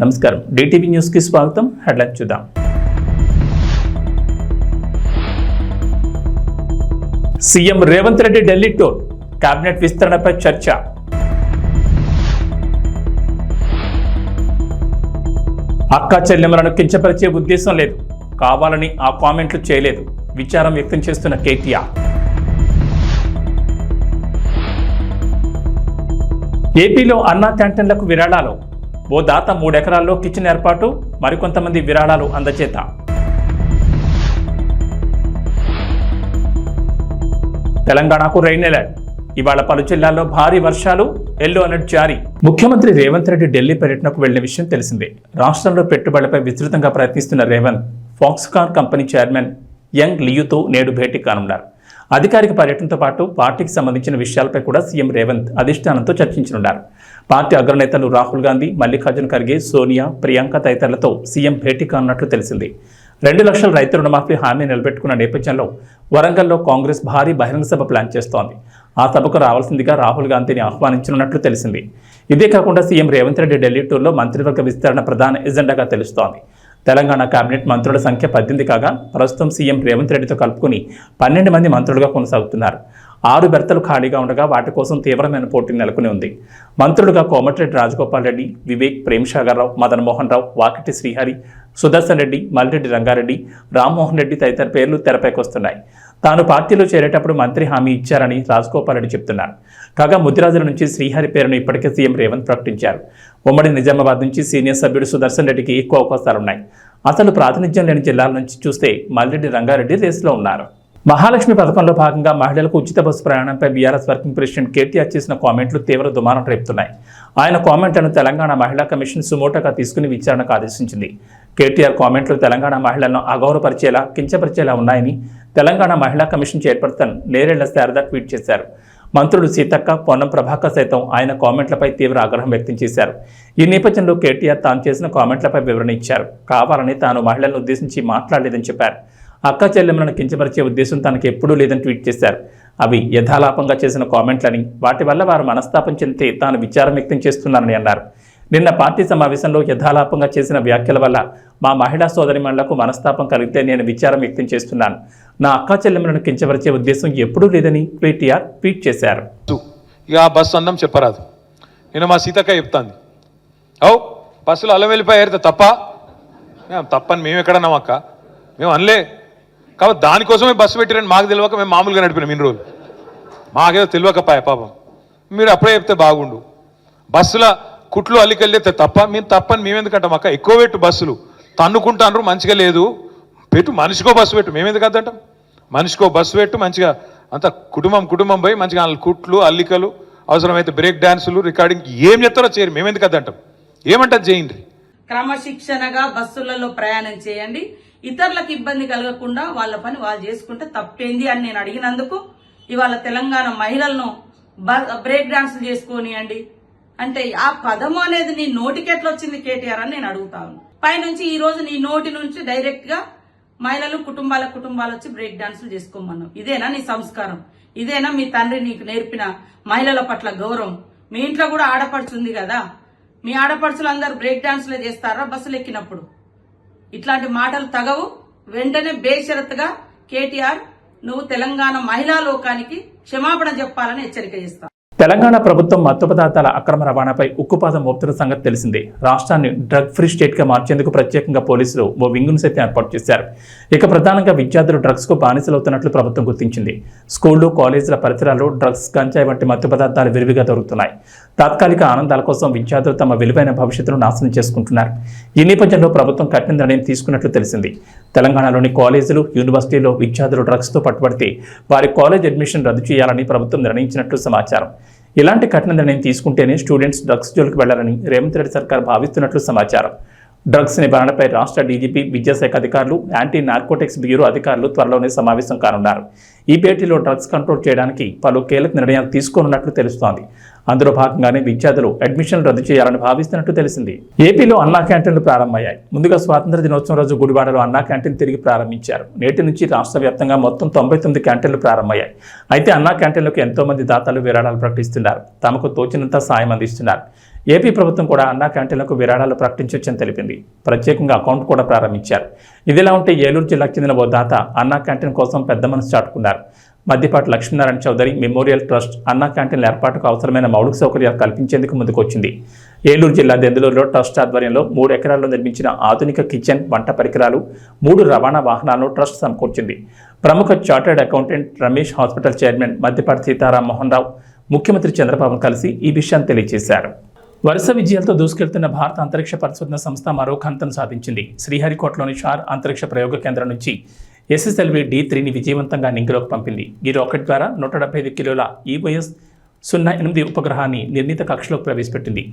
నమస్కారం DTV news కి స్వాగతం. హెడ్లైన్ చూద్దాం. CM Revanth Reddy Delhi tour, cabinet విస్తరణపై చర్చ. అక్కా చెల్లెమ్మలను కించపరిచే ఉద్దేశం లేదు, కావాలని ఆ కామెంట్లు చేయలేదు, విచారం వ్యక్తం చేస్తున్న కేటీఆర్. ఏపీలో అన్నా క్యాంటీన్లకు విరాళాలు, ఓ దాత 3 ఎకరాల్లో కిచెన్ ఏర్పాటు, మరికొంతమంది విరాళాలు అందజేత. తెలంగాణకు రెయిన్ అలర్ట్, ఇవాళ పలు జిల్లాల్లో భారీ వర్షాలు, ఎల్లో అలర్ట్ జారీ. ముఖ్యమంత్రి రేవంత్ రెడ్డి ఢిల్లీ పర్యటనకు వెళ్లిన విషయం తెలిసిందే. రాష్ట్రంలో పెట్టుబడులపై విస్తృతంగా ప్రయత్నిస్తున్న Revanth Foxconn company chairman Young లియూతో నేడు భేటీ కానున్నారు. అధికారిక పర్యటనతో పాటు పార్టీకి సంబంధించిన విషయాలపై కూడా సీఎం రేవంత్ అధిష్టానంతో చర్చించనున్నారు. పార్టీ అగ్రనేతలు రాహుల్ గాంధీ, మల్లికార్జున ఖర్గే, సోనియా, ప్రియాంక తదితరులతో సీఎం భేటీ కానున్నట్లు తెలిసింది. 2 లక్షల రైతు రుణమాఫీ హామీ నిలబెట్టుకున్న నేపథ్యంలో వరంగల్లో కాంగ్రెస్ భారీ బహిరంగ సభ ప్లాన్ చేస్తోంది. ఆ సభకు రావాల్సిందిగా రాహుల్ గాంధీని ఆహ్వానించనున్నట్లు తెలిసింది. ఇదే కాకుండా సీఎం రేవంత్ రెడ్డి ఢిల్లీ టూర్లో మంత్రివర్గ విస్తరణ ప్రధాన ఎజెండాగా తెలుస్తోంది. తెలంగాణ కేబినెట్ మంత్రుల సంఖ్య 18 కాగా ప్రస్తుతం సీఎం రేవంత్ రెడ్డితో కలుపుకుని 12 మంది మంత్రులుగా కొనసాగుతున్నారు. 6 బెర్తలు ఖాళీగా ఉండగా వాటి కోసం తీవ్రమైన పోటీ నెలకొని ఉంది. మంత్రులుగా కోమటిరెడ్డి రాజగోపాల్ రెడ్డి, వివేక్, ప్రేమ్సాగర్ రావు, మదన్ మోహన్ రావు, వాకిటి శ్రీహరి, సుదర్శన్ రెడ్డి, మల్రెడ్డి రంగారెడ్డి, రామ్మోహన్ రెడ్డి తదితర పేర్లు తెరపైకి వస్తున్నాయి. తాను పార్టీలో చేరేటప్పుడు మంత్రి హామీ ఇచ్చారని రాజగోపాల్ రెడ్డి చెప్తున్నారు. కాగా ముదిరాజుల నుంచి శ్రీహరి పేరును ఇప్పటికే సీఎం రేవంత్ ప్రకటించారు. ఉమ్మడి నిజామాబాద్ నుంచి సీనియర్ సభ్యుడు సుదర్శన్ రెడ్డికి ఎక్కువ అవకాశాలున్నాయి. అసలు ప్రాతినిధ్యం లేని జిల్లాల నుంచి చూస్తే మల్రెడ్డి రంగారెడ్డి రేసులో ఉన్నారు. మహాలక్ష్మి పథకంలో భాగంగా మహిళలకు ఉచిత బస్సు ప్రయాణంపై బీఆర్ఎస్ వర్కింగ్ ప్రెసిడెంట్ కేటీఆర్ చేసిన కామెంట్లు తీవ్ర దుమారం రేపుతున్నాయి. ఆయన కామెంట్లను తెలంగాణ మహిళా కమిషన్ సుమోటోగా తీసుకుని విచారణకు ఆదేశించింది. కేటీఆర్ కామెంట్లు తెలంగాణ మహిళలను అగౌరవపరిచేలా, కించపరిచేలా ఉన్నాయని తెలంగాణ మహిళా commission chairperson Nerella Sharada tweet చేశారు. మంత్రులు సీతక్క, పొన్నం ప్రభాకర్ సైతం ఆయన కామెంట్లపై తీవ్ర ఆగ్రహం వ్యక్తం చేశారు. ఈ నేపథ్యంలో కేటీఆర్ తాను చేసిన కామెంట్లపై వివరణ ఇచ్చారు. కావాలని తాను మహిళలను ఉద్దేశించి మాట్లాడలేదని చెప్పారు. అక్క చెల్లెమ్మలను కించపరిచే ఉద్దేశం తనకు ఎప్పుడూ లేదని ట్వీట్ చేశారు. అవి యథాలాపంగా చేసిన కామెంట్లని, వాటి వల్ల వారు మనస్తాపం చెందితే తాను విచారం వ్యక్తం చేస్తున్నానని అన్నారు. నిన్న పార్టీ సమావేశంలో యథాలాపంగా చేసిన వ్యాఖ్యల వల్ల మా మహిళా సోదరిమణులకు మనస్తాపం కలిగితే నేను విచారం వ్యక్తం చేస్తున్నాను. నా అక్క చెల్లెమ్మలను కించపరిచే ఉద్దేశం ఎప్పుడూ లేదని కేటీఆర్ ట్వీట్ చేశారు. ఇక బస్సు అందం చెప్పరాదు. నేను మా సీతక్క చెప్తాంది, అవు బస్సులో అల్లం వెళ్ళిపోయారు తప్ప, తప్పని మేము ఎక్కడన్నాం అక్క, మేము అనలే. కాబట్టి దానికోసమే బస్సు పెట్టిరని మాకు తెలియక మేము మామూలుగా నడిపినాం ఇన్ని రోజులు. మాకేదో తెలియకపాయ పాపం. మీరు అప్పుడే చెప్తే బాగుండు. బస్సుల కుట్లు అల్లికెళ్ళితే తప్ప, మేము తప్పని మేమెందుకంటాం అక్క, ఎక్కువ పెట్టు బస్సులు తన్నుకుంటాను, మంచిగా లేదు పెట్టు, మనిషికో బస్సు పెట్టు, మేమెందుకు అద్దంటాం. మనిషికో బస్సు పెట్టు, మంచిగా అంత కుటుంబం పోయి మంచిగా కుట్లు అల్లికలు, అవసరమైతే బ్రేక్ డాన్సులు, రికార్డింగ్ ఏం చెప్తారో చేయరు, మేమెందుకు అద్దంటాం. ఏమంటారు చేయండి. క్రమశిక్షణగా బస్సులలో ప్రయాణం చేయండి, ఇతరులకు ఇబ్బంది కలగకుండా వాళ్ళ పని వాళ్ళు చేసుకుంటే తప్పేంది అని నేను అడిగినందుకు ఇవాళ తెలంగాణ మహిళలను బ్రేక్ డాన్సులు చేసుకోనియండి అంటే ఆ పదము అనేది నీ నోటికి ఎట్లా వచ్చింది కేటీఆర్ అని నేను అడుగుతాను. పైనుంచి ఈ రోజు నీ నోటి నుంచి డైరెక్ట్ గా మహిళలు కుటుంబాలు వచ్చి బ్రేక్ డాన్సులు చేసుకోమన్నావు. ఇదేనా నీ సంస్కారం? ఇదేనా మీ తండ్రి నీకు నేర్పిన మహిళల పట్ల గౌరవం? మీ ఇంట్లో కూడా ఆడపడుచు ఉంది కదా, మీ ఆడపడుచులు అందరూ బ్రేక్ డాన్సులే చేస్తారా బస్సులు ఎక్కినప్పుడు? ఇట్లాంటి మాటలు తగవు. వెంటనే బేషరతుగా కేటీఆర్ నువ్వు తెలంగాణ మహిళా లోకానికి క్షమాపణ చెప్పాలని హెచ్చరిక చేస్తాను. తెలంగాణ ప్రభుత్వం మత్తు పదార్థాల అక్రమ రవాణాపై ఉక్కుపాదం మోపుతున్న సంగతి తెలిసిందే. రాష్ట్రాన్ని డ్రగ్ ఫ్రీ స్టేట్ గా మార్చేందుకు ప్రత్యేకంగా పోలీసులు ఓ వింగును సైతం ఏర్పాటు చేశారు. ఇక ప్రధానంగా విద్యార్థులు డ్రగ్స్ కు బానిసలవుతున్నట్లు ప్రభుత్వం గుర్తించింది. స్కూళ్లు, కాలేజీల పరిసరాల్లో డ్రగ్స్, గంజాయి వంటి మత్తు పదార్థాలు విరివిగా దొరుకుతున్నాయి. తాత్కాలిక ఆనందాల కోసం విద్యార్థులు తమ విలువైన భవిష్యత్తును నాశనం చేసుకుంటున్నారు. ఈ నేపథ్యంలో ప్రభుత్వం కఠిన నిర్ణయం తీసుకున్నట్లు తెలిసింది. తెలంగాణలోని కాలేజీలు, యూనివర్సిటీల్లో విద్యార్థులు డ్రగ్స్ తో పట్టుబడితే వారి కాలేజ్ అడ్మిషన్ రద్దు చేయాలని ప్రభుత్వం నిర్ణయించినట్లు సమాచారం. ఇలాంటి కఠిన నిర్ణయం తీసుకుంటేనే స్టూడెంట్స్ డ్రగ్స్ జోలికి వెళ్లాలని రేవంత్ రెడ్డి సర్కార్ భావిస్తున్నట్లు సమాచారం. డ్రగ్స్ నివారణపై రాష్ట్ర డీజీపీ, విద్యాశాఖ అధికారులు, యాంటీ నార్కోటిక్స్ బ్యూరో అధికారులు త్వరలోనే సమావేశం కానున్నారు. ఈ భేటీలో డ్రగ్స్ కంట్రోల్ చేయడానికి పలు కీలక నిర్ణయాలు తీసుకోనున్నట్లు తెలుస్తోంది. అందులో భాగంగానే విద్యార్థులు అడ్మిషన్ రద్దు చేయాలని భావిస్తున్నట్టు తెలిసింది. ఏపీలో అన్నా క్యాంటీన్లు ప్రారంభమయ్యాయి. ముందుగా స్వాతంత్ర దినోత్సవం రోజు గుడివాడలో అన్నా క్యాంటీన్ తిరిగి ప్రారంభించారు. నేటి నుంచి రాష్ట్ర వ్యాప్తంగా మొత్తం 99 క్యాంటీన్లు ప్రారంభమయ్యాయి. అయితే అన్నా క్యాంటీన్లకు ఎంతో మంది దాతలు విరాళాలు ప్రకటిస్తున్నారు. తమకు తోచినంత సాయం అందిస్తున్నారు. ఏపీ ప్రభుత్వం కూడా అన్నా క్యాంటీన్లకు విరాళాలు ప్రకటించొచ్చని తెలిపింది. ప్రత్యేకంగా అకౌంట్ కూడా ప్రారంభించారు. ఇదిలా ఉంటే ఏలూరు జిల్లాకు చెందిన ఓ దాత అన్నా క్యాంటీన్ కోసం పెద్ద మనసు చాటుకున్నారు. మద్దిపాటి లక్ష్మీనారాయణ చౌదరి మెమోరియల్ ట్రస్ట్ అన్నా క్యాంటీన్ల ఏర్పాటుకు అవసరమైన మౌలిక సౌకర్యాలు కల్పించేందుకు ముందుకొచ్చింది. ఏలూరు జిల్లా దెందులూరులో ట్రస్ట్ ఆధ్వర్యంలో 3 ఎకరాల్లో నిర్మించిన ఆధునిక కిచెన్, వంట పరికరాలు, 3 రవాణా వాహనాలను ట్రస్ట్ సమకూర్చింది. ప్రముఖ chartered accountant Ramesh hospital chairman Maddipati Seetharam Mohan Rao ముఖ్యమంత్రి చంద్రబాబును కలిసి ఈ విషయాన్ని తెలియజేశారు. వరుస విజయాలతో దూసుకెళ్తున్న భారత అంతరిక్ష పరిశోధన సంస్థ మరో ఘనతను సాధించింది. శ్రీహరికోటలోని షార్ అంతరిక్ష ప్రయోగ కేంద్రం నుంచి SSLV D3ని విజయవంతంగా నింగిలోకి పంపింది. ఈ రాకెట్ ద్వారా 175 కిలోల EOS-08 ఉపగ్రహాన్ని నిర్ణీత కక్షలోకి ప్రవేశపెట్టింది.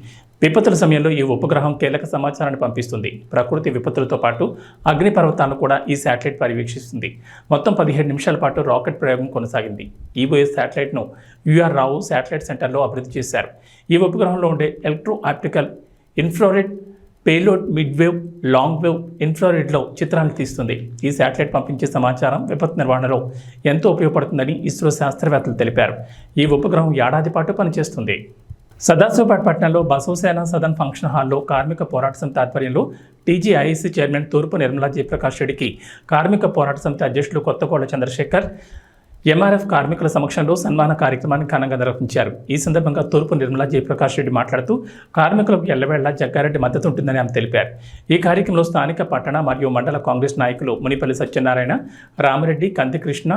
విపత్తుల సమయంలో ఈ ఉపగ్రహం కీలక సమాచారాన్ని పంపిస్తుంది. ప్రకృతి విపత్తులతో పాటు అగ్నిపర్వతాలను కూడా ఈ శాటిలైట్ పర్యవేక్షిస్తుంది. మొత్తం 17 నిమిషాల పాటు రాకెట్ ప్రయోగం కొనసాగింది. EOS శాటిలైట్ను UR రావు శాటిలైట్ సెంటర్లో అభివృద్ధి చేశారు. ఈ ఉపగ్రహంలో ఉండే electro optical infrared payload mid wave, long wave ఇన్ఫ్రారెడ్లో చిత్రాలు తీస్తుంది. ఈ శాటిలైట్ పంపించే సమాచారం విపత్తు నిర్వహణలో ఎంతో ఉపయోగపడుతుందని ఇస్రో శాస్త్రవేత్తలు తెలిపారు. ఈ ఉపగ్రహం ఏడాది పాటు పనిచేస్తుంది. సదాశివపేట పట్టణంలో బసవసేన సదన్ ఫంక్షన్ హాల్లో కార్మిక పోరాట సమితి ఆధ్వర్యంలో TGIC చైర్మన్ తూర్పు నిర్మలా జయప్రకాష్ రెడ్డికి కార్మిక పోరాట సమితి అధ్యక్షులు కొత్తకోట చంద్రశేఖర్ MRF కార్మికుల సమక్షంలో సన్మాన కార్యక్రమాన్ని ఘనంగా నిర్వహించారు. ఈ సందర్భంగా తూర్పు నిర్మలా జయప్రకాష్ రెడ్డి మాట్లాడుతూ కార్మికులకు ఎల్లవేళ్లా జగ్గారెడ్డి మద్దతు ఉంటుందని ఆమె తెలిపారు. ఈ కార్యక్రమంలో స్థానిక పట్టణ మరియు మండల కాంగ్రెస్ నాయకులు మునిపల్లి సత్యనారాయణ, రామరెడ్డి, కందికృష్ణ,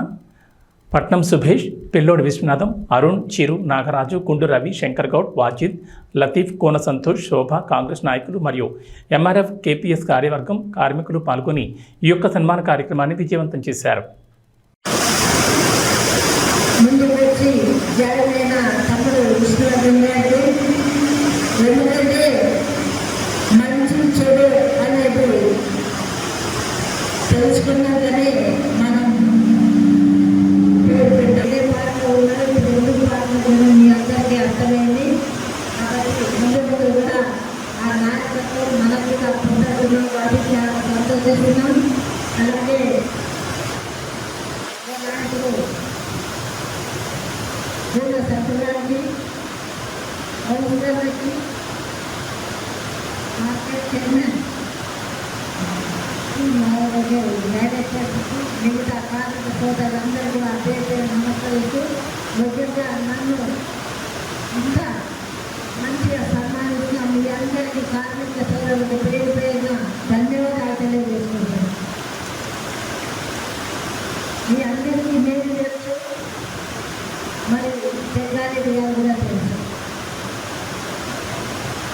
పట్నం సుభేష్, పిల్లోడి విశ్వనాథం, అరుణ్, చిరు, నాగరాజు, కుండు రవి, శంకర్ గౌడ్, వాజిద్, లతీఫ్, కోన సంతోష్, శోభ, కాంగ్రెస్ నాయకులు మరియు MRF KPS కార్యవర్గం కార్మికులు పాల్గొని ఈ యొక్క సన్మాన కార్యక్రమాన్ని విజయవంతం చేశారు. ముందుకు వచ్చి జాయిన్ తమ్ముడు విష్ణువర్ధన్ గారికి, ఎందుకంటే మంచి చెడు అనేది తెలుసుకున్నాకనే మనం ఏ పాటలో ఉన్నారు, ఇప్పుడు ఎందుకు పాటలు మీ అందరికీ అర్థమైంది. కాబట్టి ముందు కూడా ఆ నాయకత్వం మనకు కూడా పొందుతున్నాం, వాటికి చాలా సంతోషిస్తున్నాం. అలాగే నాయకుడు సత్యనారాయణకి, ఔషధాలకి, మార్కెట్ చైర్మన్, మేనేజర్కి, మిగతా కార్మిక సోదరులందరూ కూడా అధ్యక్షులు నమస్కరిస్తూ ముఖ్యంగా నన్ను ఇంత మంచిగా సన్మానిస్తున్న మీ అందరికీ కార్మిక సోదరులకు పేరు పేరున ధన్యవాదాలు తెలియజేస్తున్నాను. మీ అందరికీ మేలు తెలుసు, మరి జగ్గారెడ్డి గారు కూడా తెలుసు.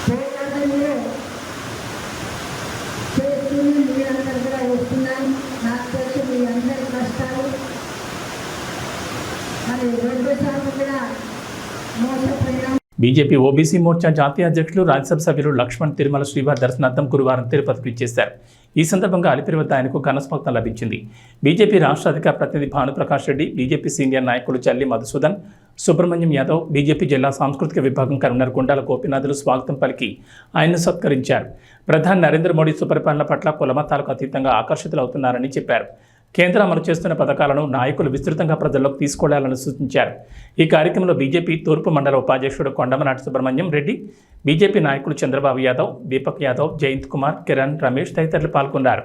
పోరాటంలో చేస్తూనే మీరందరూ కూడా వస్తున్నారు. నాకు తెలుసు మీ అందరి కష్టాలు. మరి 2 సార్లు కూడా మోసపోయినా బీజేపీ ఓబీసీ మోర్చా జాతీయ అధ్యక్షులు రాజ్యసభ సభ్యులు లక్ష్మణ్ తిరుమల శ్రీవారి దర్శనార్థం గురువారం తిరుపతికి ఇచ్చేశారు. ఈ సందర్భంగా అలిపిరి వద్ద ఆయనకు ఘనస్వాగతం లభించింది. బీజేపీ రాష్ట్ర అధికార ప్రతినిధి భానుప్రకాష్ రెడ్డి, బీజేపీ సీనియర్ నాయకులు చల్లి మధుసూదన్, సుబ్రహ్మణ్యం యాదవ్, బీజేపీ జిల్లా సాంస్కృతిక విభాగం కన్వీనర్ గుండాల గోపీనాథులు స్వాగతం పలికి ఆయన్ను సత్కరించారు. ప్రధాని నరేంద్ర మోడీ సుపరిపాలన పట్ల కులమతాలకు అతీతంగా ఆకర్షితులవుతున్నారని చెప్పారు. కేంద్రం అమలు చేస్తున్న పథకాలను నాయకులు విస్తృతంగా ప్రజల్లోకి తీసుకెళ్లాలని సూచించారు. ఈ కార్యక్రమంలో బీజేపీ తూర్పు మండల ఉపాధ్యక్షుడు కొండమనాటి సుబ్రహ్మణ్యం రెడ్డి, బీజేపీ నాయకులు చంద్రబాబు యాదవ్, దీపక్ యాదవ్, జయంత్ కుమార్, కిరణ్, రమేష్ తదితరులు పాల్గొన్నారు.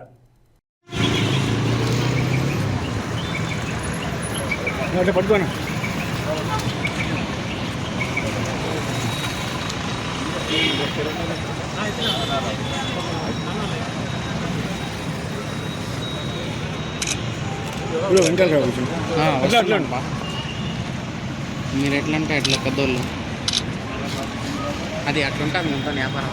మీరు ఎట్లా అంటే ఎట్లా పెద్దోళ్ళు అది అట్లుంటే మీతో వ్యాపారం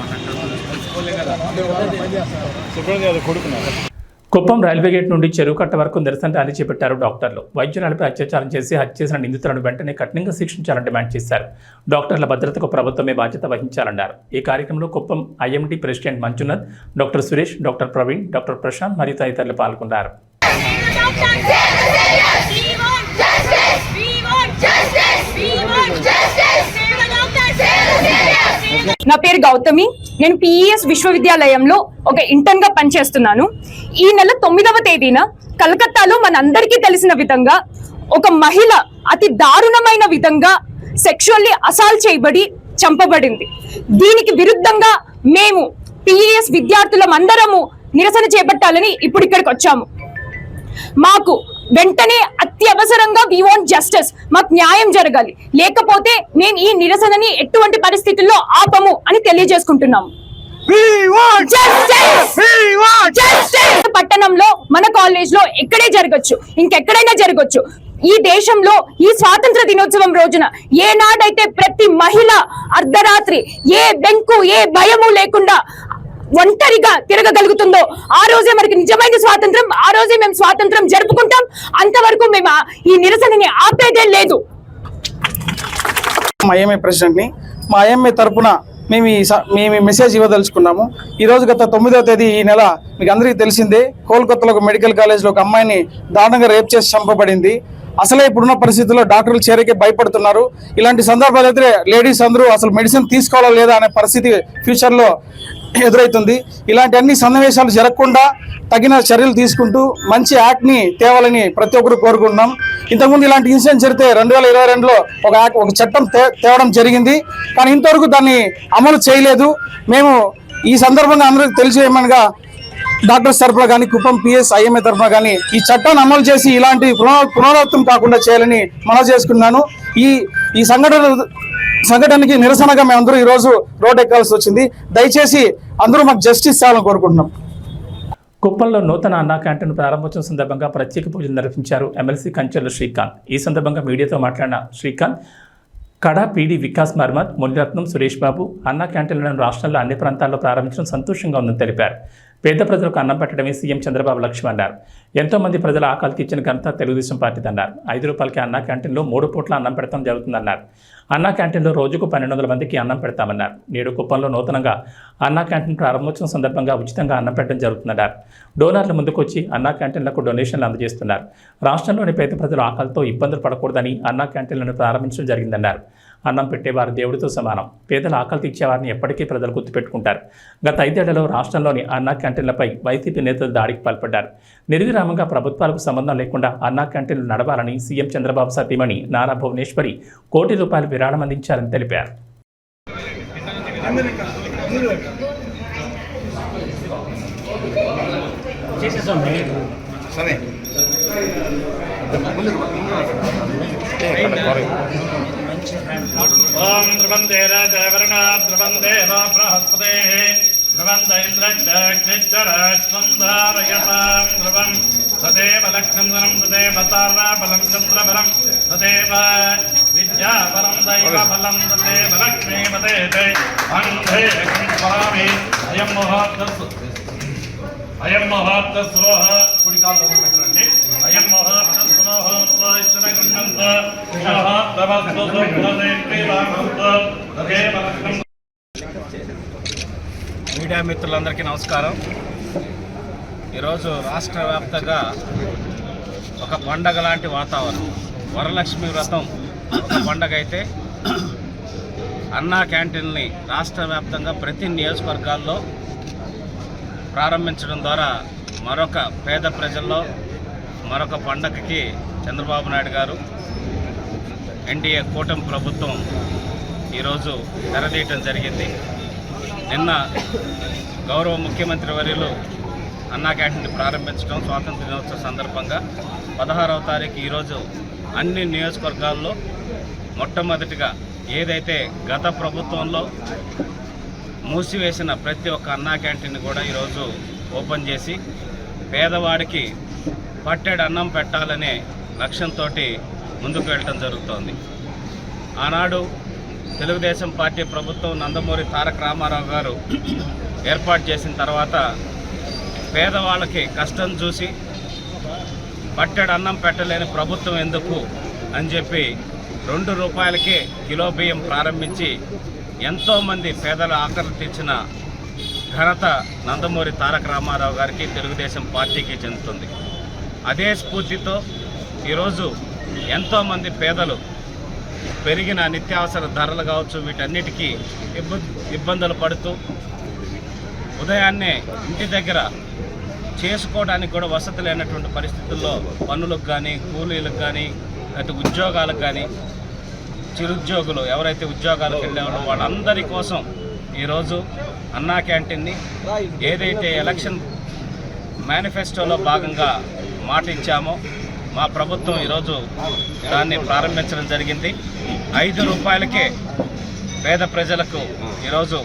కుప్పం రైల్వే గేట్ నుండి చెరువు కట్ట వరకు నిరసన ర్యాలీ చేపట్టారు డాక్టర్లు. వైద్యురాలపై అత్యాచారం చేసి హత్య చేసిన నిందితులను వెంటనే కఠినంగా శిక్షించాలని డిమాండ్ చేశారు. డాక్టర్ల భద్రతకు ప్రభుత్వమే బాధ్యత వహించాలన్నారు. ఈ కార్యక్రమంలో Kuppam IMD president Manjunath, doctor Suresh, doctor Praveen, doctor Prashanth మరియు తదితరులు పాల్గొన్నారు. నా పేరు గౌతమి. నేను PES విశ్వవిద్యాలయంలో ఒక ఇంటర్న్ గా పనిచేస్తున్నాను. ఈ నెల 9వ తేదీన కలకత్తాలో మనందరికీ తెలిసిన విధంగా ఒక మహిళ అతి దారుణమైన విధంగా సెక్షువల్లీ అసాల్ట్ చేయబడి చంపబడింది. దీనికి విరుద్ధంగా మేము పిఈఎస్ విద్యార్థులం అందరము నిరసన చేపట్టాలని ఇప్పుడు ఇక్కడికి వచ్చాము. మాకు వెంటనే అత్యవసరంగా వి వాంట్ జస్టిస్, మాకు న్యాయం జరగాలి, లేకపోతే మేము ఈ నిరసనని ఎటువంటి పరిస్థితుల్లో ఆపము అని తెలియజేసుకుంటున్నాము. పట్టణంలో మన కాలేజ్ లో ఎక్కడే జరగచ్చు, ఇంకెక్కడైనా జరగచ్చు. ఈ దేశంలో ఈ స్వాతంత్ర దినోత్సవం రోజున ఏనాడైతే ప్రతి మహిళ అర్ధరాత్రి ఏ బెంకు ఏ భయము లేకుండా ఒంటరిగా తిరగగలుగుతుందో ఆ రోజే మనకి నిజమైన స్వాతంత్రం, ఆ రోజే మేము స్వాతంత్రం జరుపుకుంటాం. అంతవరకు మేము ఈ నిరసనని ఆపేదే లేదు. మా ఐఎంఏ ప్రెసిడెంట్ని, మా ఐఎంఏ తరఫున మేము మెసేజ్ ఇవ్వదలుచుకున్నాము. ఈరోజు గత 9వ తేదీ ఈ నెల మీకు అందరికీ తెలిసిందే, కోల్కతాలో ఒక మెడికల్ కాలేజ్లో ఒక అమ్మాయిని దారుణంగా రేప్ చేసి చంపబడింది. అసలే ఇప్పుడున్న పరిస్థితుల్లో డాక్టర్లు చేరికే భయపడుతున్నారు. ఇలాంటి సందర్భాలు అయితే లేడీస్ అందరూ అసలు మెడిసిన్ తీసుకోవాలా లేదా అనే పరిస్థితి ఫ్యూచర్లో ఎదురవుతుంది. ఇలాంటి అన్ని సన్నివేశాలు జరగకుండా తగిన చర్యలు తీసుకుంటూ మంచి యాక్ట్ని తేవాలని ప్రతి ఒక్కరు కోరుకుంటున్నాం. ఇంతకుముందు ఇలాంటి ఇన్సిడెంట్ జరిగితే 2022లో ఒక చట్టం తేవడం జరిగింది, కానీ ఇంతవరకు దాన్ని అమలు చేయలేదు. మేము ఈ సందర్భంగా అందరికీ తెలియజేయమనగా డాక్టర్స్ తరఫున కానీ కుప్పం పిఎస్ ఐఎంఏ తరఫున కానీ ఈ చట్టాన్ని అమలు చేసి ఇలాంటి పునరావృతం కాకుండా చేయాలని మనవి చేసుకున్నాను. ఈ సంఘటనకి నిరసనగా మేమందరూ ఈరోజు రోడ్ ఎక్కాల్సి వచ్చింది. దయచేసి అందరూ మాకు జస్టిస్ చేయాలని కోరుకుంటున్నాం. కుప్పంలో నూతన అన్నా క్యాంటీన్ ప్రారంభోత్సవం సందర్భంగా ప్రత్యేక పూజలు నిర్వహించారు ఎమ్మెల్సీ కంచెల శ్రీకాంత్. ఈ సందర్భంగా మీడియాతో మాట్లాడిన శ్రీకాంత్, కడా పీడీ వికాస్ మర్మత్, మునిరత్నం, సురేష్ బాబు అన్నా క్యాంటీన్లను రాష్ట్రంలో అన్ని ప్రాంతాల్లో ప్రారంభించడం సంతోషంగా ఉందని తెలిపారు. పేద ప్రజలకు అన్నం పెట్టడమే సీఎం చంద్రబాబు లక్ష్యం అన్నారు. ఎంతో మంది ప్రజల ఆకలి తీర్చిన ఘనత తెలుగుదేశం పార్టీదన్నారు. 5 రూపాయలకి అన్నా క్యాంటీన్లో 3 పూట్ల అన్నం పెడతాం జరుగుతుందన్నారు. అన్నా క్యాంటీన్లో రోజుకు 1200 మందికి అన్నం పెడతామన్నారు. నేడు కుప్పంలో నూతనంగా అన్నా క్యాంటీన్ ప్రారంభోత్సవం సందర్భంగా ఉచితంగా అన్నం పెట్టడం జరుగుతుందన్నారు. డోనర్లు ముందుకొచ్చి అన్నా క్యాంటీన్లకు డొనేషన్లు అందజేస్తున్నారు. రాష్ట్రంలోని పేద ప్రజలు ఆకలితో ఇబ్బందులు పడకూడదని అన్నా క్యాంటీన్లను ప్రారంభించడం జరిగిందన్నారు. అన్నం పెట్టేవారు దేవుడితో సమానం. పేదల ఆకలి తీర్చేవారిని ఎప్పటికీ ప్రజలు గుర్తుపెట్టుకుంటారు. గత 5 ఏళ్లలో రాష్ట్రంలోని అన్నా క్యాంటీన్లపై వైసీపీ నేతలు దాడికి పాల్పడ్డారు. నిర్విరామంగా ప్రభుత్వాలకు సంబంధం లేకుండా అన్నా క్యాంటీన్లు నడవాలని సీఎం చంద్రబాబు సతీమణి నారా భువనేశ్వరి కోటి రూపాయలు విరాళం అందించారని తెలిపారు. ओम ध्रुवंदे राजवर्ण ध्रुवंदे वा बृहस्पतेः ध्रुवंद इन्द्रश्चक्षराश्वन्धारयतां ध्रुवं तदेव लक्ष्मणं तदेव ताराबलं चन्द्रबलं तदेव विद्याबलं दैवबलं तदेव लक्ष्मीपते अन्धे स्वामी अयं मुहूर्तस्रोः कुडिकालो పెట్టండి अयं मुहूर्तस्रोः इच्छनगुण्णन्त यः तवस्तु सुप्रदेशे रामन्त तदेव लक्ष्मणं. మీడియా మిత్రులందరికీ నమస్కారం. ఈరోజు రాష్ట్ర వ్యాప్తంగా ఒక పండగ లాంటి వాతావరణం. వరలక్ష్మి వ్రతం ఒక పండగ అయితే అన్నా క్యాంటీన్ని రాష్ట్ర వ్యాప్తంగా ప్రతి నియోజకవర్గాల్లో ప్రారంభించడం ద్వారా మరొక పేద ప్రజల్లో మరొక పండగకి చంద్రబాబు నాయుడు గారు ఎన్డీఏ కూటమి ప్రభుత్వం ఈరోజు తెరదీయటం జరిగింది. నిన్న గౌరవ ముఖ్యమంత్రి వర్యులు అన్నా క్యాంటీన్ ప్రారంభించడం స్వాతంత్ర దినోత్సవ సందర్భంగా 16వ తారీఖు ఈరోజు అన్ని నియోజకవర్గాల్లో మొట్టమొదటిగా ఏదైతే గత ప్రభుత్వంలో మూసివేసిన ప్రతి ఒక్క అన్నా క్యాంటీన్ కూడా ఈరోజు ఓపెన్ చేసి పేదవాడికి పట్టెడు అన్నం పెట్టాలనే లక్ష్యంతో ముందుకు వెళ్ళటం జరుగుతోంది. ఆనాడు తెలుగుదేశం పార్టీ ప్రభుత్వం నందమూరి తారక రామారావు గారు ఏర్పాటు చేసిన తర్వాత పేదవాళ్ళకి కష్టం చూసి పట్టెడు అన్నం పెట్టలేని ప్రభుత్వం ఎందుకు అని చెప్పి 2 రూపాయలకే కిలో బియ్యం ప్రారంభించి ఎంతోమంది పేదల ఆకలి తీర్చిన ఘనత నందమూరి తారక రామారావు గారికి తెలుగుదేశం పార్టీకి చెందుతుంది. అదే స్ఫూర్తితో ఈరోజు ఎంతోమంది పేదలు పెరిగిన నిత్యావసర ధరలు కావచ్చు వీటన్నిటికీ ఇబ్బందులు పడుతూ ఉదయాన్నే ఇంటి దగ్గర చేసుకోవడానికి కూడా వసతి లేనటువంటి పరిస్థితుల్లో పనులకు కానీ కూలీలకు కానీ లేకపోతే ఉద్యోగాలకు కానీ చిరుద్యోగులు ఎవరైతే ఉద్యోగాలకు వెళ్ళేవాళ్ళో వాళ్ళందరి కోసం ఈరోజు అన్నా క్యాంటీన్ని ఏదైతే ఎలక్షన్ మేనిఫెస్టోలో భాగంగా మాట ఇచ్చామో మా ప్రభుత్వం ఈరోజు దాన్ని ప్రారంభించడం జరిగింది. 5 రూపాయలకే పేద ప్రజలకు ఈరోజు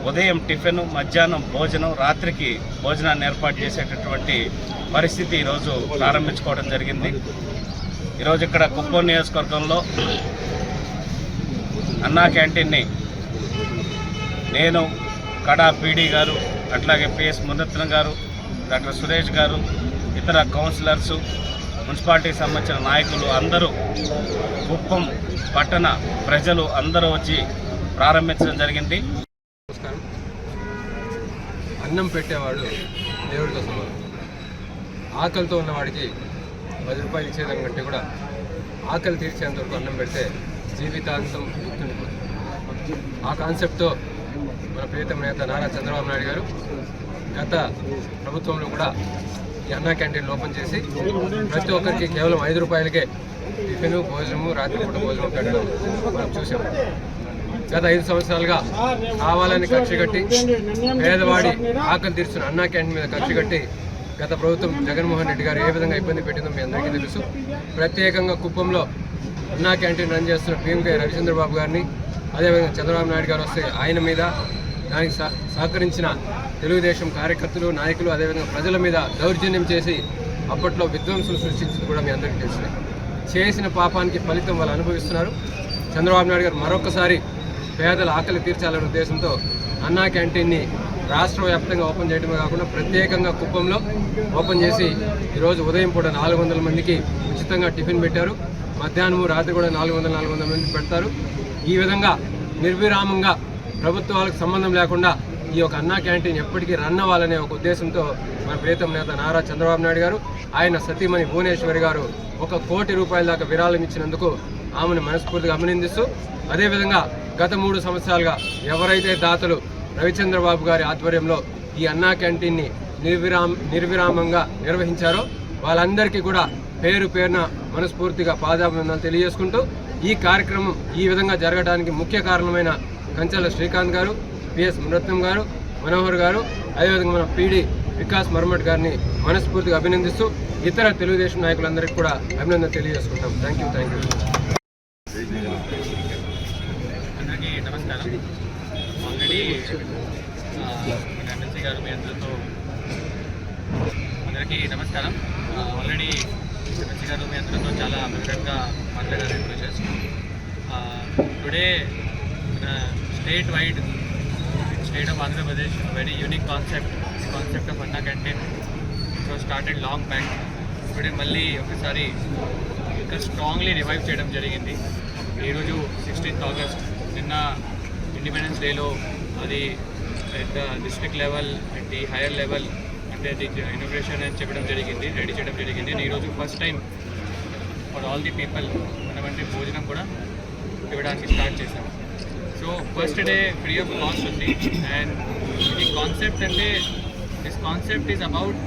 ఉదయం టిఫిన్, మధ్యాహ్నం భోజనం, రాత్రికి భోజనాన్ని ఏర్పాటు చేసేటటువంటి పరిస్థితి ఈరోజు ప్రారంభించుకోవడం జరిగింది. ఈరోజు ఇక్కడ కుప్పం నియోజకవర్గంలో అన్నా క్యాంటీన్ని నేను, కడా పీడీ గారు, అట్లాగే పిఎస్ మురత్నం గారు, డాక్టర్ సురేష్ గారు, ఇతర కౌన్సిలర్సు, మున్సిపాలిటీకి సంబంధించిన నాయకులు అందరూ, కుప్పం పట్టణ ప్రజలు అందరూ వచ్చి ప్రారంభించడం జరిగింది. నమస్కారం. అన్నం పెట్టేవాడు దేవుడితో సమానం. ఆకలితో ఉన్నవాడికి 10 రూపాయలు ఇచ్చేదాని కంటే కూడా ఆకలి తీర్చేంత వరకు అన్నం పెడితే జీవితాంతం గుర్తుండిపోతుంది. ఆ కాన్సెప్ట్తో మన ప్రియతమ నేత నారా చంద్రబాబు నాయుడు గారు గత ప్రభుత్వంలో కూడా ఈ అన్నా క్యాంటీన్లు ఓపెన్ చేసి ప్రతి ఒక్కరికి కేవలం 5 రూపాయలకే టిఫిన్, భోజనము, రాత్రిపూట భోజనం పెట్టడం మనం చూసాం. గత 5 సంవత్సరాలుగా కావాలని ఖర్చు కట్టి పేదవాడి ఆకలి తీర్చున్న అన్నా క్యాంటీన్ మీద ఖర్చు కట్టి గత ప్రభుత్వం జగన్మోహన్ రెడ్డి గారు ఏ విధంగా ఇబ్బంది పెట్టిందో మీ అందరికీ తెలుసు. ప్రత్యేకంగా కుప్పంలో అన్నా క్యాంటీన్ రన్ చేస్తున్న PMK రవిచంద్రబాబు గారిని, అదేవిధంగా చంద్రబాబు నాయుడు గారు వస్తే ఆయన మీద, దానికి సహకరించిన తెలుగుదేశం కార్యకర్తలు, నాయకులు, అదేవిధంగా ప్రజల మీద దౌర్జన్యం చేసి అప్పట్లో విధ్వంసులు సృష్టించింది కూడా మీ అందరికీ తెలిసిందే. చేసిన పాపానికి ఫలితం వాళ్ళు అనుభవిస్తున్నారు. చంద్రబాబు నాయుడు గారు మరొకసారి పేదల ఆకలి తీర్చాలనే ఉద్దేశంతో అన్నా క్యాంటీన్ని రాష్ట్ర వ్యాప్తంగా ఓపెన్ చేయడమే కాకుండా ప్రత్యేకంగా కుప్పంలో ఓపెన్ చేసి ఈరోజు ఉదయం పూట 400 మందికి ఉచితంగా టిఫిన్ పెట్టారు. మధ్యాహ్నము, రాత్రి కూడా 400 మందికి పెడతారు. ఈ విధంగా నిర్విరామంగా ప్రభుత్వాలకు సంబంధం లేకుండా ఈ యొక్క అన్నా క్యాంటీన్ ఎప్పటికీ రన్ అవ్వాలనే ఒక ఉద్దేశంతో మన ప్రియతమ నేత నారా చంద్రబాబు నాయుడు గారు, ఆయన సతీమణి భువనేశ్వరి గారు 1 కోటి రూపాయల దాకా విరాళం ఇచ్చినందుకు ఆమెను మనస్ఫూర్తిగా అభినందిస్తూ, అదేవిధంగా గత 3 సంవత్సరాలుగా ఎవరైతే దాతలు రవిచంద్రబాబు గారి ఆధ్వర్యంలో ఈ అన్నా క్యాంటీన్ని నిర్విరామంగా నిర్వహించారో వాళ్ళందరికీ కూడా పేరు పేరున మనస్ఫూర్తిగా పాదాభివందనాలు తెలియజేసుకుంటూ, ఈ కార్యక్రమం ఈ విధంగా జరగడానికి ముఖ్య కారణమైన కంచెల శ్రీకాంత్ గారు, పిఎస్ మురత్నం గారు, మనోహర్ గారు, అదేవిధంగా మన పీడీ వికాస్ మర్మట్ గారిని మనస్ఫూర్తిగా అభినందిస్తూ ఇతర తెలుగుదేశం నాయకులందరికీ కూడా అభినందన తెలియజేసుకుంటాం. Thank you. అందరికీ నమస్కారం. ఆల్రెడీ ఎమ్మెల్సీ గారు మీ అందరితో అందరికీ నమస్కారం. ఆల్రెడీ ఎమ్మెల్సీ గారు మీ అందరితో చాలా వివరంగా మాట్లాడారు. Introduce today state wide state of Andhra Pradesh very unique concept of అన్నా canteen so started long back. Today మళ్ళీ ఒకసారి ఇంకా స్ట్రాంగ్లీ రివైవ్ చేయడం జరిగింది. ఈరోజు 16th ఆగస్ట్, నిన్న ఇండిపెండెన్స్ డేలో అది at the district level, at the higher level అంటే అది ఇనాగ్రేషన్ అని చెప్పడం జరిగింది, రెడీ చేయడం జరిగింది. నేను ఈరోజు first time for all the people మనమంటే భోజనం కూడా ఇవ్వడానికి స్టార్ట్ చేశాము. So first day free of cost ఉంది. అండ్ ఈ కాన్సెప్ట్ అంటే this concept is about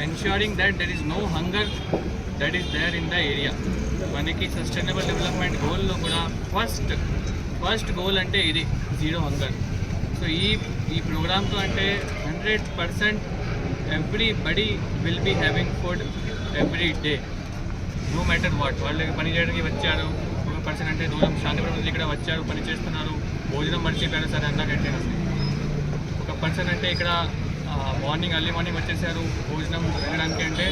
ensuring that there is no hunger that is there in the area. మనకి sustainable development గోల్లో కూడా ఫస్ట్ గోల్ అంటే ఇది జీరో హంగర్. సో ఈ ప్రోగ్రామ్తో అంటే 100% everybody will be having food every day, no matter what. వాళ్ళకి పని చేయడానికి వచ్చారు, ఒక పర్సన్ అంటే దూరం శాంతిపురం నుంచి ఇక్కడ వచ్చారు, పని చేస్తున్నారు, భోజనం మర్చిపోయారు సరే అన్నా కంటే. ఒక పర్సన్ అంటే ఇక్కడ మార్నింగ్ ఎర్లీ మార్నింగ్ వచ్చేసారు, భోజనం వెళ్ళడానికి అంటే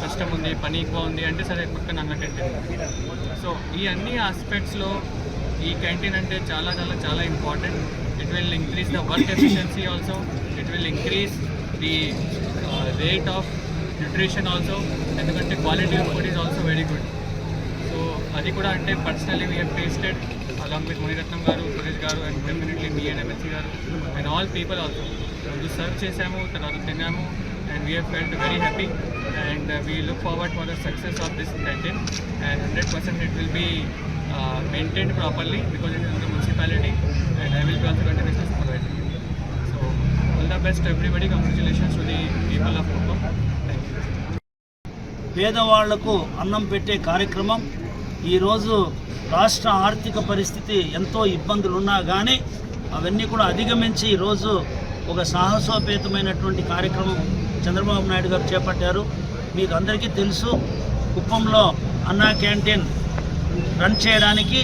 కష్టం ఉంది, పని ఎక్కువ ఉంది అంటే సరే పక్కన అన్న క్యాంటీన్. సో ఈ అన్ని ఆస్పెక్ట్స్లో ఈ క్యాంటీన్ అంటే చాలా చాలా చాలా important. It will increase the work efficiency also, it will increase the rate of nutrition also, ఎందుకంటే quality of food is also very good. So అది కూడా అంటే personally we have tasted along with Munirathnam గారు, సురేష్ గారు, and definitely me and MLC గారు and all people also. ముందు serve చేసాము, తర్వాత తిన్నాము, and we have felt very happy and we look forward for the success of this canteen. And 100% it will be maintained properly because it is in the municipality and I will be also continuously supervising it. So all the best to everybody. Congratulations to the people of Kuppam. Thank you. పేదవాళ్లకు అన్నం పెట్టే కార్యక్రమం ఈరోజు రాష్ట్ర ఆర్థిక పరిస్థితి ఎంతో ఇబ్బందులున్నా కానీ అవన్నీ కూడా అధిగమించి ఈరోజు ఒక సాహసోపేతమైనటువంటి కార్యక్రమం చంద్రబాబు నాయుడు గారు చేపట్టారు. మీకు అందరికీ తెలుసు, కుప్పంలో అన్నా క్యాంటీన్ రన్ చేయడానికి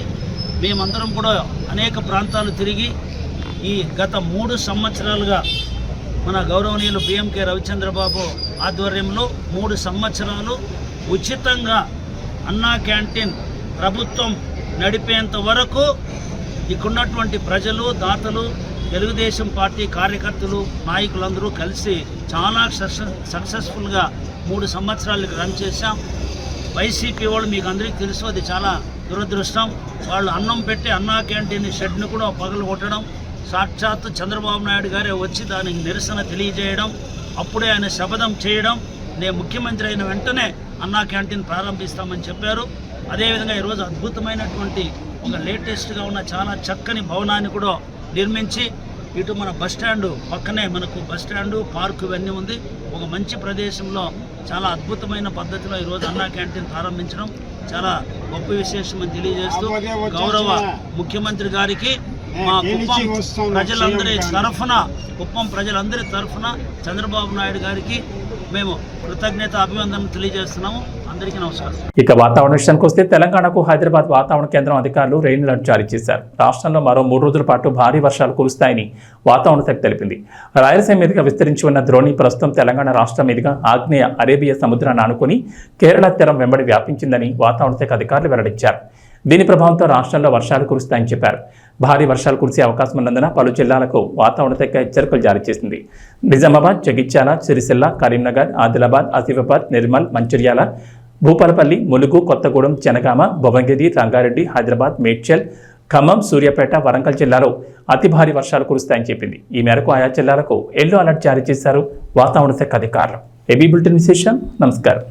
మేమందరం కూడా అనేక ప్రాంతాలు తిరిగి ఈ గత 3 సంవత్సరాలుగా మన గౌరవనీయులు బిఎంకే రవిచంద్రబాబు ఆధ్వర్యంలో 3 సంవత్సరాలు ఉచితంగా అన్నా క్యాంటీన్ ప్రభుత్వం నడిపేంత వరకు ఇక్కడున్నటువంటి ప్రజలు, దాతలు, తెలుగుదేశం పార్టీ కార్యకర్తలు, నాయకులందరూ కలిసి చాలా సక్సెస్ఫుల్గా 3 సంవత్సరాలకు రన్ చేశాం. వైసీపీ వాళ్ళు మీకు అందరికీ తెలుసు, అది చాలా దురదృష్టం. వాళ్ళు అన్నం పెట్టి అన్నా క్యాంటీన్ షెడ్ను కూడా పగలు కొట్టడం, సాక్షాత్తు చంద్రబాబు నాయుడు గారే వచ్చి దానికి నిరసన తెలియజేయడం, అప్పుడే ఆయన శపథం చేయడం, నేను ముఖ్యమంత్రి అయిన వెంటనే అన్నా క్యాంటీన్ ప్రారంభిస్తామని చెప్పారు. అదేవిధంగా ఈరోజు అద్భుతమైనటువంటి ఒక లేటెస్ట్గా ఉన్న చాలా చక్కని భవనాన్ని కూడా నిర్మించి ఇటు మన బస్టాండు పక్కనే మనకు బస్టాండు, పార్కు ఇవన్నీ ఉంది. ఒక మంచి ప్రదేశంలో చాలా అద్భుతమైన పద్ధతిలో ఈరోజు అన్నా క్యాంటీన్ ప్రారంభించడం చాలా గొప్ప విశేషమని తెలియజేస్తూ గౌరవ ముఖ్యమంత్రి గారికి మా కుప్పం ప్రజలందరి తరఫున చంద్రబాబు నాయుడు గారికి మేము కృతజ్ఞత అభివందనలు తెలియజేస్తున్నాము. అందరికీ నమస్కారం. ఇక వాతావరణ విషయానికి వస్తే తెలంగాణకు హైదరాబాద్ వాతావరణ కేంద్రం అధికారులు రెయిన్ అలర్ట్ జారీ చేశారు. రాష్ట్రంలో మరో 3 రోజుల పాటు భారీ వర్షాలు కురుస్తాయని వాతావరణ శాఖ తెలిపింది. రాయలసీమ మీదుగా విస్తరించి ఉన్న ద్రోణి ప్రస్తుతం తెలంగాణ రాష్ట్రం మీదుగా ఆగ్నేయ అరేబియా సముద్రాన్ని ఆనుకుని కేరళ తీరం వెంబడి వ్యాపించిందని వాతావరణ శాఖ అధికారులు వెల్లడించారు. దీని ప్రభావంతో రాష్ట్రంలో వర్షాలు కురుస్తాయని చెప్పారు. భారీ వర్షాలు కురిసే అవకాశం ఉన్నందున పలు జిల్లాలకు వాతావరణ శాఖ హెచ్చరికలు జారీ చేసింది. నిజామాబాద్, జగిత్యాల, సిరిసిల్ల, కరీంనగర్, ఆదిలాబాద్, ఆసిఫాబాద్, నిర్మల్, మంచిర్యాల, భూపాలపల్లి, ములుగు, కొత్తగూడెం, జనగామ, భువనగిరి, రంగారెడ్డి, హైదరాబాద్, మేడ్చల్, ఖమ్మం, సూర్యాపేట, వరంగల్ జిల్లాలో అతి భారీ వర్షాలు కురుస్తాయని చెప్పింది. ఈ మేరకు ఆయా జిల్లాలకు ఎల్లో అలర్ట్ జారీ చేశారు వాతావరణ శాఖ అధికారులు. ఏబీ బులెటిన్ విశేషం. నమస్కారం.